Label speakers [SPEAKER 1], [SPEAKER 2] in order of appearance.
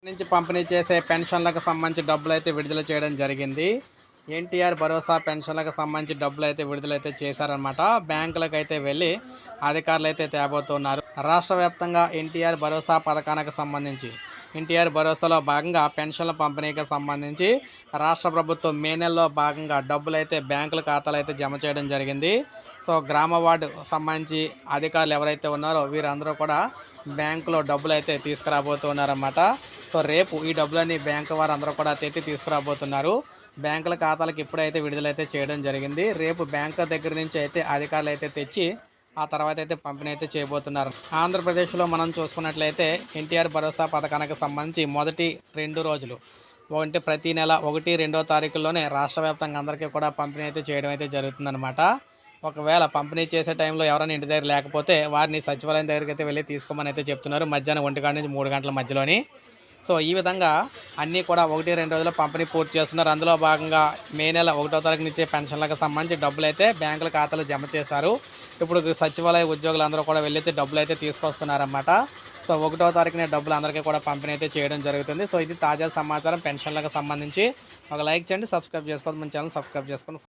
[SPEAKER 1] నుంచి పంపిణీ చేసే పెన్షన్లకు సంబంధించి డబ్బులైతే విడుదల చేయడం జరిగింది. ఎన్టీఆర్ భరోసా పెన్షన్లకు సంబంధించి డబ్బులైతే విడుదలైతే చేశారనమాట. బ్యాంకులకైతే వెళ్ళి అధికారులైతే తేబోతున్నారు. రాష్ట్ర వ్యాప్తంగా ఎన్టీఆర్ భరోసా పథకానికి సంబంధించి ఎన్టీఆర్ భరోసాలో భాగంగా పెన్షన్ల పంపిణీకి సంబంధించి రాష్ట్ర ప్రభుత్వం మే నెలలో భాగంగా డబ్బులైతే బ్యాంకుల ఖాతాలు అయితే జమ చేయడం జరిగింది. సో గ్రామ వార్డు సంబంధించి అధికారులు ఎవరైతే ఉన్నారో వీరందరూ కూడా బ్యాంకులో డబ్బులు అయితే తీసుకురాబోతున్నారన్నమాట. సో రేపు ఈ డబ్బులన్నీ బ్యాంకు వారందరూ కూడా తెచ్చి తీసుకురాబోతున్నారు. బ్యాంకుల ఖాతాలకు ఇప్పుడైతే విడుదలైతే చేయడం జరిగింది. రేపు బ్యాంకు దగ్గర నుంచి అయితే అధికారులు అయితే తెచ్చి ఆ తర్వాత అయితే పంపిణీ అయితే చేయబోతున్నారు. ఆంధ్రప్రదేశ్లో మనం చూసుకున్నట్లయితే ఎన్టీఆర్ భరోసా పథకానికి సంబంధించి మొదటి 2 రోజులు అంటే ప్రతి నెల 1, 2 తారీఖుల్లోనే రాష్ట్ర వ్యాప్తంగా అందరికీ కూడా పంపిణీ అయితే చేయడం అయితే జరుగుతుందన్నమాట. ఒకవేళ పంపిణీ చేసే టైంలో ఎవరైనా ఇంటి దగ్గర లేకపోతే వారిని సచివాలయం దగ్గరికి అయితే వెళ్ళి తీసుకోమని అయితే చెప్తున్నారు. మధ్యాహ్నం 1 గంట నుంచి 3 గంటల మధ్యలోని. సో ఈ విధంగా అన్నీ కూడా 1, 2 రోజుల్లో పంపిణీ పూర్తి చేస్తున్నారు. అందులో భాగంగా మే నెల 1వ తారీఖు నుంచి పెన్షన్లకు సంబంధించి డబ్బులు అయితే బ్యాంకుల ఖాతాలో జమ చేశారు. ఇప్పుడు సచివాలయ ఉద్యోగులందరూ కూడా వెళ్ళి డబ్బులు అయితే తీసుకొస్తున్నారన్నమాట. సో 1వ తారీఖునే డబ్బులు అందరికీ కూడా పంపిణీ అయితే చేయడం జరుగుతుంది. సో ఇది తాజా సమాచారం పెన్షన్లకు సంబంధించి. ఒక లైక్ చేయండి, సబ్స్క్రైబ్ చేసుకోండి, మన ఛానల్ సబ్స్క్రైబ్ చేసుకోండి.